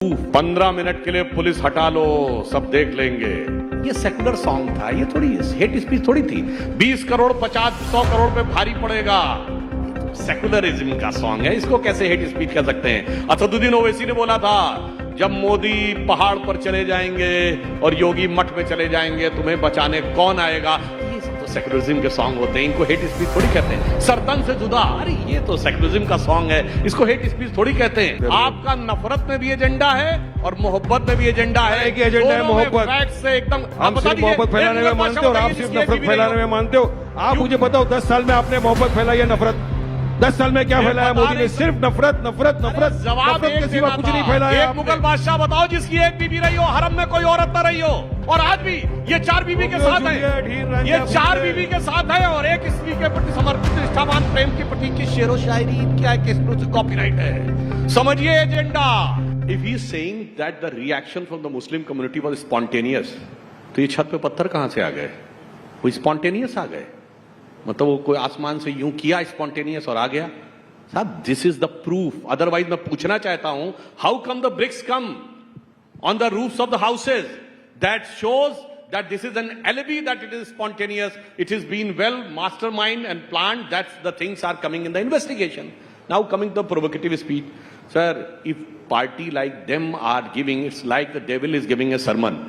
15 minute के लिए police हटा लो, सब देख लेंगे। ये सेकुलर सॉन्ग था, ये थोड़ी हेट स्पीच थोड़ी थी। 20 करोड़ 50-100 करोड़ पे भारी पड़ेगा। सेकुलरिज्म का सॉन्ग है, इसको कैसे हेट स्पीच कर सकते हैं? असदुद्दीन ओवैसी ने बोला था जब मोदी पहाड़ पर चले जाएंगे और योगी मठ में चले जाएंगे तुम्हें बचाने कौन आएगा। ये सब तो सेकुलरिज्म के सॉन्ग होते हैं, इनको हेट स्पीच थोड़ी कहते हैं। सरतन से जुदा, अरे ये तो सेकुलरिज्म का सॉन्ग है, इसको हेट स्पीच थोड़ी कहते हैं। आपका नफरत में भी एजेंडा है और मोहब्बत में भी एजेंडा है। एक एजेंडा है मोहब्बत से एकदम। हम सिर्फ मोहब्बत फैलाने में मानते हो और आप सिर्फ नफरत फैलाने में मानते हो। आप मुझे बताओ 10 साल में आपने मोहब्बत फैलाई है नफरत? 10 साल में क्या फैलाया मोदी ने? सिर्फ नफरत नफरत नफरत। जवाब के सिवा कुछ नहीं फैलाया। एक मुगल बादशाह बताओ जिसकी एक बीबी रही हो, हरम में कोई औरत न रही हो, और आज भी ये 4 बीबी के साथ है। ये 4 बीबी के साथ है और एक स्त्री के प्रति समर्पित निष्ठावान प्रेम के प्रतीक की शेरो शायरी क्या एक एक्सक्लूसिव कॉपीराइट है। समझिए agenda. If he is saying that the reaction from the Muslim community was spontaneous, तो ये छत पे पत्थर कहां से आ गए? वो स्पॉन्टेनियस आ गए, मतलब वो कोई आसमान से यूं किया स्पॉन्टेनियस और आ गया। साहब this is the proof. Otherwise मैं पूछना चाहता हूं how come the bricks come on the roofs of the houses? That shows that this is an alibi, that it is spontaneous, it has been well mastermind and planned. That's the things are coming in the investigation. Now coming to the provocative speech, sir, if party like them are giving, it's like the devil is giving a sermon.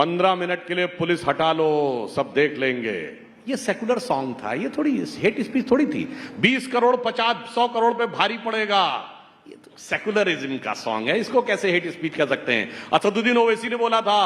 15 minute के लिए police हटा लो, सब देख लेंगे। ये secular song था, ये थोड़ी हेट स्पीच थोड़ी थी। 20 करोड़ 50-100 करोड़ पे भारी पड़ेगा। ये तो सेकुलरिज्म का सॉन्ग है, इसको कैसे हेट स्पीच कर सकते हैं? असदुद्दीन ओवैसी ने बोला था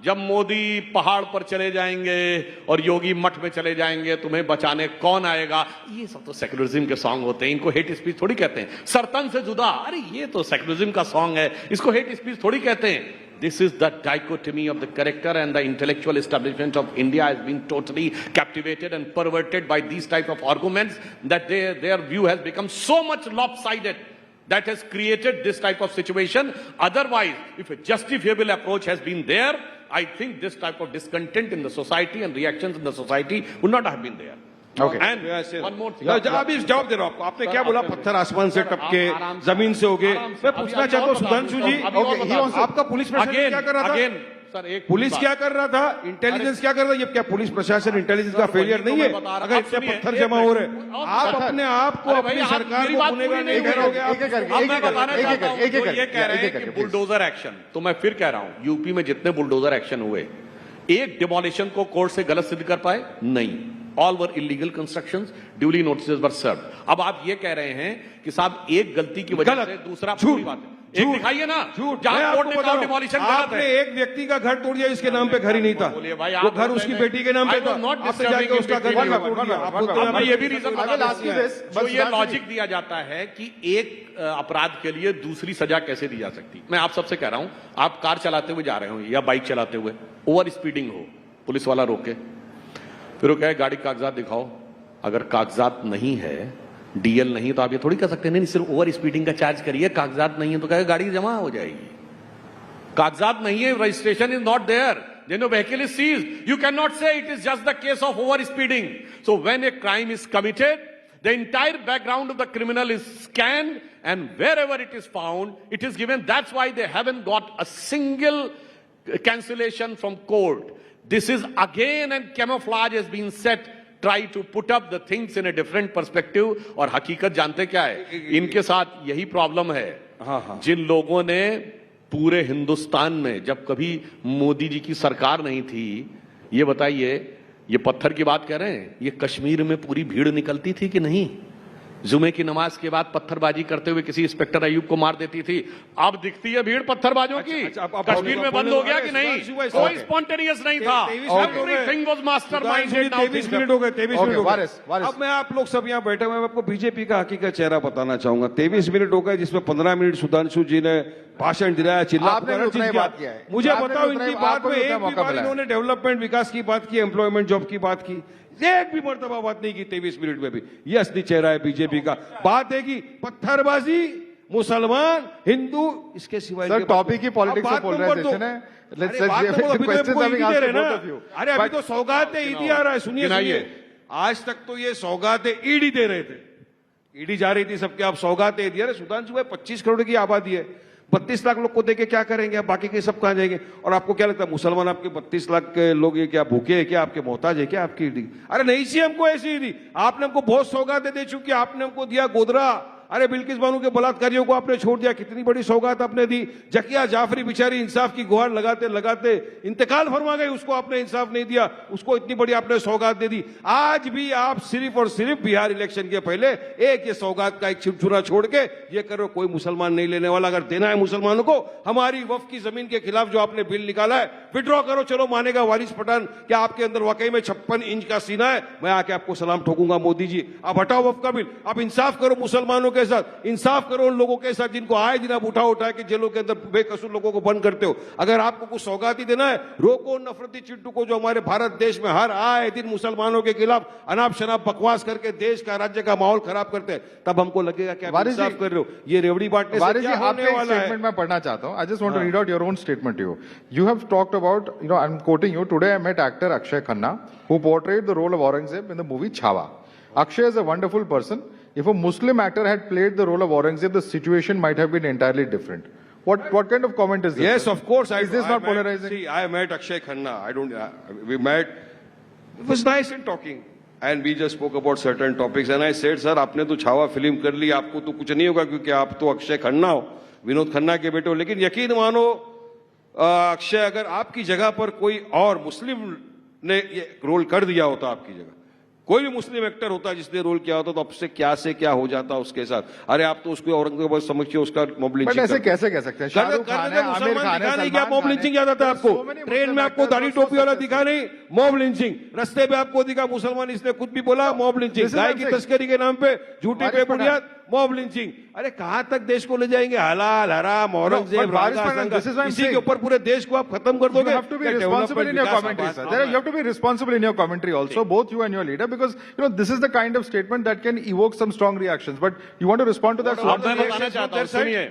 जब मोदी पहाड़ पर चले जाएंगे और योगी मठ में चले जाएंगे तुम्हें बचाने कौन आएगा। ये सब तो सेकुलरिज्म के सॉन्ग होते हैं, इनको हेट स्पीच थोड़ी कहते हैं। सरतन से जुदा, अरे ये तो सेकुलरिज्म का सॉन्ग है, इसको हेट स्पीच थोड़ी कहते हैं। This is the dichotomy of the character, and the intellectual establishment of India has been totally captivated and perverted by these type of arguments, that their view has become so much lopsided that has created this type of situation. Otherwise, if a justifiable approach has been there, I think this type of discontent in the society and reactions in the society would not have been there. Okay. And one more thing. अभी जवाब दे रहा हूं आपको। आपने क्या बोला? पत्थर आसमान से टपके जमीन से उगे। मैं पूछना चाहता हूं सुधांशु जी, आपका पुलिस प्रशासन क्या कर रहा था? सर, एक पुलिस क्या कर रहा था? इंटेलिजेंस क्या कर रहा था? ये क्या पुलिस प्रशासन इंटेलिजेंस का फेलियर नहीं है? अगर इतने पत्थर जमा हो रहे, आप अपने आप को अपनी सरकार को गुनहगार नहीं ठहराओगे? मैं बताना चाहता हूं, ये कह रहे हैं कि बुलडोजर एक्शन, तो मैं फिर कह रहा हूं यूपी में जितने बुलडोजर एक्शन हुए, एक डिमोलिशन को कोर्ट से गलत सिद्ध कर पाए? नहीं। All were illegal constructions, duly notices were served. अब आप ये कह रहे हैं कि साहब एक गलती की वजह से दूसरा पूरी बात है। एक दिखाइए ना जहां कोर्ट ने कहा डिमोलिशन गलत है। आपने एक व्यक्ति का घर तोड़ दिया जिसके नाम पे घर ही नहीं था, वो घर उसकी बेटी के नाम पे था, आपने जाके उसका घर तोड़ दिया। ये भी रीजन जो ये लॉजिक दिया जाता है कि एक अपराध के लिए दूसरी सजा कैसे दी जा सकती। मैं आप सबसे कह रहा हूं, आप कार चलाते हुए जा रहे हो या बाइक चलाते हुए, ओवर स्पीडिंग हो, पुलिस वाला रोके, फिर वो कहे गाड़ी कागजात दिखाओ। अगर कागजात नहीं है, डीएल नहीं, तो आप ये थोड़ी कह सकते नहीं सिर्फ ओवर स्पीडिंग का चार्ज करिए, कागजात नहीं है तो कहे गाड़ी जमा हो जाएगी। कागजात नहीं है, registration is not there, then your vehicle is seized. You cannot say it is just the case of over speeding. So when a crime is committed, the entire background of the criminal is scanned, and wherever it is found, it is given. That's why they haven't got a single cancellation from court. This is again, and camouflage has been set, try to put up the things in a different perspective. और हकीकत जानते क्या है? इनके साथ यही problem है। जिन लोगों ने पूरे हिंदुस्तान में जब कभी मोदी जी की सरकार नहीं थी, ये बताइए, ये पत्थर की बात कह रहे हैं, ये कश्मीर में पूरी भीड़ निकलती थी कि नहीं? जुमे की नमाज के बाद पत्थरबाजी करते हुए किसी इंस्पेक्टर अयूब को मार देती थी। अब दिखती है भीड़ पत्थरबाजों की। कश्मीर में बंद हो गया कि नहीं? कोई स्पॉन्टेनियस नहीं था। Everything was मास्टरमाइंडेड। 23 मिनट हो गए, 23 मिनट हो गए। अब मैं आप लोग सब यहाँ बैठे हुए, मैं आपको बीजेपी का हकीकत चेहरा बताना चाहूंगा। 23 मिनट हो गए, जिसमें 15 मिनट सुधांशु जी ने भाषण दिलाया, चिल्ला पुकारा। मुझे बताओ, इनकी बात में एक भी बार इन्होंने डेवलपमेंट, विकास की बात की, एम्प्लॉयमेंट, जॉब की बात की? एक भी मर्तबा बात नहीं की 23 मिनट में भी। ये असली चेहरा है बीजेपी का। बात है कि पत्थरबाजी, मुसलमान, हिंदू, इसके सिवाय टॉपिक की पॉलिटिक्स से पोलराइजेशन है। अरे अभी तो सौगात ईडी आ रहा है, सुनिए। आज तक तो ये सौगात ईडी दे रहे थे, ईडी जा रही थी सबके, आप सौगातें दिया। अरे सुधांशु भाई 25 करोड़ की आबादी है, 32 लाख लोग को देके क्या करेंगे आप? बाकी के सब कहां जाएंगे? और आपको क्या लगता है मुसलमान आपके 32 लाख के लोग ये क्या भूखे हैं क्या? आपके मोहताज है क्या आपकी? अरे नहीं सी हमको ऐसी दी, आपने हमको बहुत सौगातें दे चुकी, आपने हमको दिया गोदरा, अरे बिल्किस बानो के बलात्कारियों को आपने छोड़ दिया, कितनी बड़ी सौगात आपने दी। जकिया जाफरी बेचारी इंसाफ की गुहार लगाते लगाते इंतकाल फरमा गई, उसको आपने इंसाफ नहीं दिया, उसको इतनी बड़ी आपने सौगात दे दी। आज भी आप सिर्फ और सिर्फ बिहार इलेक्शन के पहले एक ये सौगात का एक छिपछुरा छोड़ के ये करो, कोई मुसलमान नहीं लेने वाला। अगर देना है मुसलमानों को हमारी वक्फ की जमीन के खिलाफ जो आपने बिल निकाला है, विड्रॉ करो, चलो मानेगा वारिस पठान, क्या आपके अंदर वाकई में 56 इंच का सीना है? मैं आके आपको सलाम ठोकूंगा मोदी जी, आप हटाओ वक्फ का बिल, आप इंसाफ करो मुसलमानों के साथ, इंसाफ करो उन लोगों के साथ जिनको आए दिन आप उठा के जेलों के अंदर बेकसूर लोगों को बंद करते हो। अगर आपको कुछ सौगाती देना है, रोको नफरती चिट्टू को जो हमारे भारत देश में हर आए दिन मुसलमानों के खिलाफ अनाप शनाप बकवास करके देश का राज्य का माहौल खराब करते हैं, तब हमको लगेगा कि आप इंसाफ कर रहे हो। ये रेवड़ी बांटने से क्या होने वाला है? स्टेटमेंट मैं पढ़ना चाहता हूं। I just want to read out your own statement to you. You have talked about, I am quoting you, today I met actor Akshay Khanna who portrayed the role of Aurangzeb in the movie Chhawa. Akshay is a wonderful person. If a Muslim actor had played the role of Aurangzeb, the situation might have been entirely different. What kind of comment is this? Yes, of course. Is this not polarizing? See, I met Akshay Khanna. We met. It was nice in talking. And we just spoke about certain topics. And I said, sir, आपने तो Chhaava film कर ली, आपको तो कुछ नहीं होगा क्योंकि आप तो अक्षय खन्ना हो, विनोद खन्ना के बेटे हो। लेकिन यकीन मानो अक्षय, अगर आपकी जगह पर कोई और मुस्लिम ने ये रोल कर दिया होता, आपकी जगह कोई भी मुस्लिम एक्टर होता जिसने रोल किया होता, तो अब से क्या हो जाता उसके साथ। अरे आप तो उसको औरंगजेब समझिए, उसका मॉब लिंचिंग ऐसे कैसे कह सकते हैं? शाहरुख खान है, आमिर खान है, क्या मॉब लिंचिंग याद आता है आपको? ट्रेन में आपको दाढ़ी टोपी वाला दिखा नहीं, मॉब लिंचिंग। रस्ते पे आपको दिखा मुसलमान, इसने कुछ भी बोला, मॉब लिंचिंग। गाय की तस्करी के नाम पे झूठी पे बुनियाद, मॉब लिंचिंग। अरे कहां तक देश को ले जाएंगे? हलाल हराम औरंगजेब, इसी के ऊपर पूरे देश को आप खत्म कर दोगे। You have to be responsible in your commentary, sir. You have to be responsible in your commentary also, both you and your leader, because this is the kind of statement that can evoke some strong reactions. But you want to respond to that? अब मैं बताना चाहता हूं, सुनिए,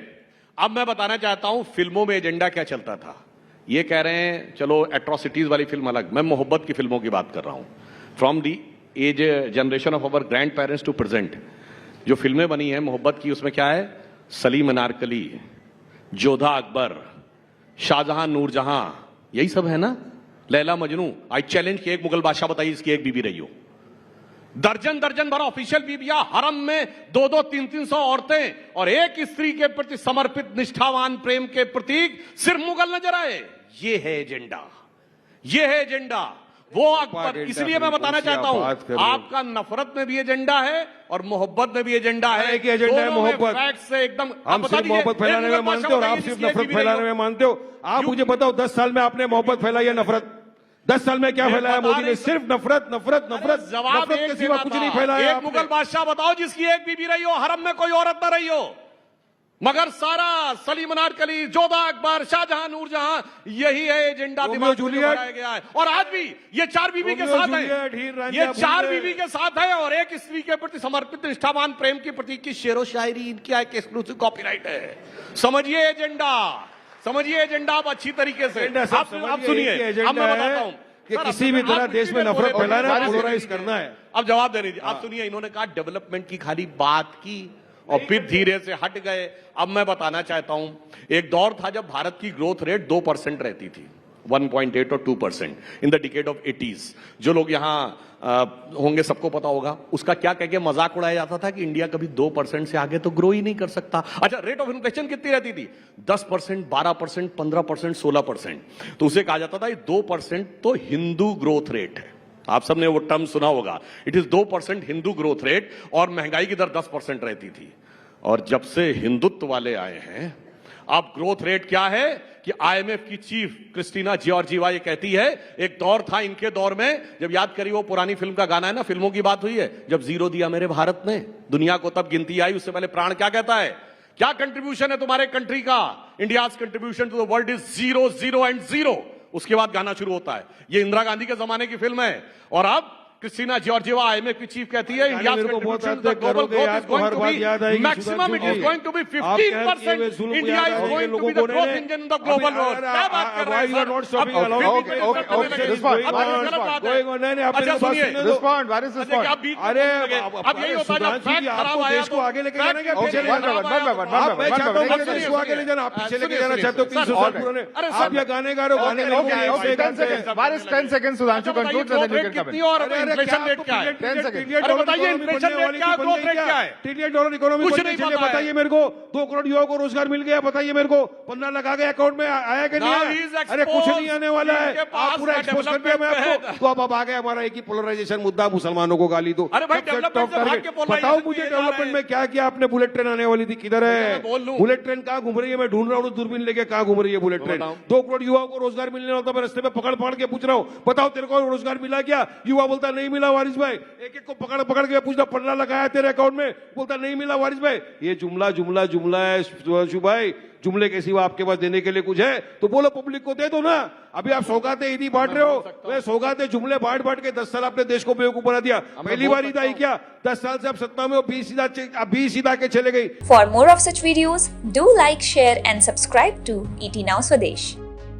अब मैं बताना चाहता हूं फिल्मों में एजेंडा क्या चलता था। ये कह रहे हैं चलो एट्रोसिटीज वाली फिल्म अलग, मैं मोहब्बत की फिल्मों की बात कर रहा हूं। From the age generation of our grandparents to present जो फिल्में बनी है मोहब्बत की, उसमें क्या है? सलीम अनारकली, जोधा अकबर, शाहजहां नूरजहां, यही सब है ना? लैला मजनू। आई चैलेंज कि एक मुगल बादशाह बताइए इसकी एक बीबी रही हो। दर्जन भर ऑफिशियल बीबियां, हरम में 200 300 औरतें और एक स्त्री के प्रति समर्पित निष्ठावान प्रेम के प्रतीक सिर्फ मुगल नजर आए। ये है एजेंडा, ये है एजेंडा। वो अकबर, इसलिए मैं बताना चाहता हूं आपका नफरत में भी एजेंडा है और मोहब्बत में भी एजेंडा है। एक एजेंडा है मोहब्बत से एकदम। हम सिर्फ मोहब्बत फैलाने में मानते हो और आप सिर्फ नफरत फैलाने में मानते हो। आप मुझे बताओ 10 साल में आपने मोहब्बत फैलाई है नफरत? 10 साल में क्या फैलाया मोदी ने? सिर्फ नफरत नफरत नफरत, जवाब के सिवा कुछ नहीं फैलाया। एक मुगल बादशाह बताओ जिसकी एक बीबी रही हो, हरम में कोई औरत न रही हो, मगर सारा सलीम अनारकली, जोधा अकबर, शाहजहां नूरजहां, यही है एजेंडा दिमाग में बनाया गया है। और आज भी ये 4 बीवी के साथ है, ये 4 बीवी के साथ है और एक स्त्री के प्रति समर्पित निष्ठावान प्रेम की प्रतीक की शेरो शायरी इनकी एक एक्सक्लूसिव कॉपीराइट है। समझिए एजेंडा, समझिए एजेंडा आप अच्छी तरीके से। आप सुनिए, अब मैं बताता हूं कि किसी भी तरह देश में नफरत फैलाना है, पोलराइज करना है। अब जवाब दे दीजिए। आप सुनिए, इन्होंने कहा डेवलपमेंट की खाली बात की और फिर धीरे से हट गए। अब मैं बताना चाहता हूं, एक दौर था जब भारत की ग्रोथ रेट 2% रहती थी, 1.8 और 2% in the decade of 80s। जो लोग यहां होंगे सबको पता होगा उसका क्या कह के मजाक उड़ाया जाता था कि इंडिया कभी 2% से आगे तो ग्रो ही नहीं कर सकता। अच्छा, रेट ऑफ इन्फ्लेशन कितनी रहती थी? 10%, 12%, 15%, 16%। तो उसे कहा जाता था 2% तो हिंदू ग्रोथ रेट है। आप सबने वो टर्म सुना होगा, it is 2% Hindu growth rate, और महंगाई की दर 10% रहती थी। और जब से हिंदुत्व वाले आए हैं, अब ग्रोथ रेट क्या है कि आईएमएफ की चीफ क्रिस्टीना जॉर्जिवा ये कहती है, एक दौर था इनके दौर में, जब याद करिए वो पुरानी फिल्म का गाना है ना, फिल्मों की बात हुई है, जब जीरो दिया मेरे भारत ने दुनिया को तब गिनती आई, उससे पहले प्राण क्या कहता है? क्या कंट्रीब्यूशन है तुम्हारे कंट्री का? India's contribution to the world is 0, 0 and 0। उसके बाद गाना शुरू होता है। ये इंदिरा गांधी के जमाने की फिल्म है। और अब क्रिस्टीना जॉर्जिवा IMF की चीफ कहती है इंडिया मेरे को बहुत हद तक करोगे याद तो हर बात याद आएगी maximum it is going to be 15%. India is going to be the growth engine in the global world. क्या बात कर रहे हैं नॉट स्टॉपिंग अलाउड अच्छा सुनिए Respond. Where is respond? अरे अब यही होता है जब फैक्ट खराब आया देश को आगे लेके जाना क्या पीछे Okay, one by one. मैं चाहता हूँ देश को आगे ले जाना आप पीछे लेके जाना चाहते हो 300 साल पुराने आप या गाने गा रहे हो गाने Okay, 10 seconds. Where is 10 seconds? Sudhanshu concludes and then you can come in. और इन्फ्लेशन रेट क्या है? 10 seconds. अरे बताइए इन्फ्लेशन रेट क्या है, ग्रोथ रेट क्या है? $1 ट्रिलियन इकोनॉमी कुछ बनने नहीं के लिए पता है। बताइए मेरे को 2 करोड़ युवाओं को रोजगार मिल गया बताइए मेरे को 15 लाख आ गए अकाउंट में आया कि नहीं Now आया? he is अरे कुछ exposed. नहीं आने वाला है इनके पास आप पूरा का एक्सपोज कर दिया मैं development आपको तो अब आ गया हमारा एक ही पोलराइजेशन मुद्दा मुसलमानों को गाली दो अरे भाई, development से भाग के polarization बताओ में मुझे ये जा रहे डेवलपमेंट हैं। में क्या किया आपने बुलेट ट्रेन आने वाली थी किधर मैं है बोल लूं। बुलेट ट्रेन कहाँ घूम रही है मैं ढूंढ रहा हूँ दूरबीन लेके कहाँ घूम रही है बुलेट ट्रेन बताओ। 2 करोड़ युवाओं को रोजगार मिलने वाला था मैं रस्ते में पकड़ के पूछ रहा हूँ बताओ तेरे को रोजगार मिला क्या युवा बोलता नहीं मिला वारिस भाई एक को पकड़ के पूछना 15 लाख आया तेरे अकाउंट में बोलता नहीं मिला वारिस भाई ये जुमला है सुधांशु भाई जुमले के सिवा आपके पास देने के लिए कुछ है तो बोलो पब्लिक को दे दो ना अभी आप सौगातें ईदी बांट रहे हो वे सौगातें जुमले बांट के 10 साल आपने देश को बेवकूफ बना दिया पहली बार ईद आई क्या 10 साल से आप सत्ता में हो 20 सीधा के चले गई For more of such videos, do like, share and subscribe to ET Now Swadesh.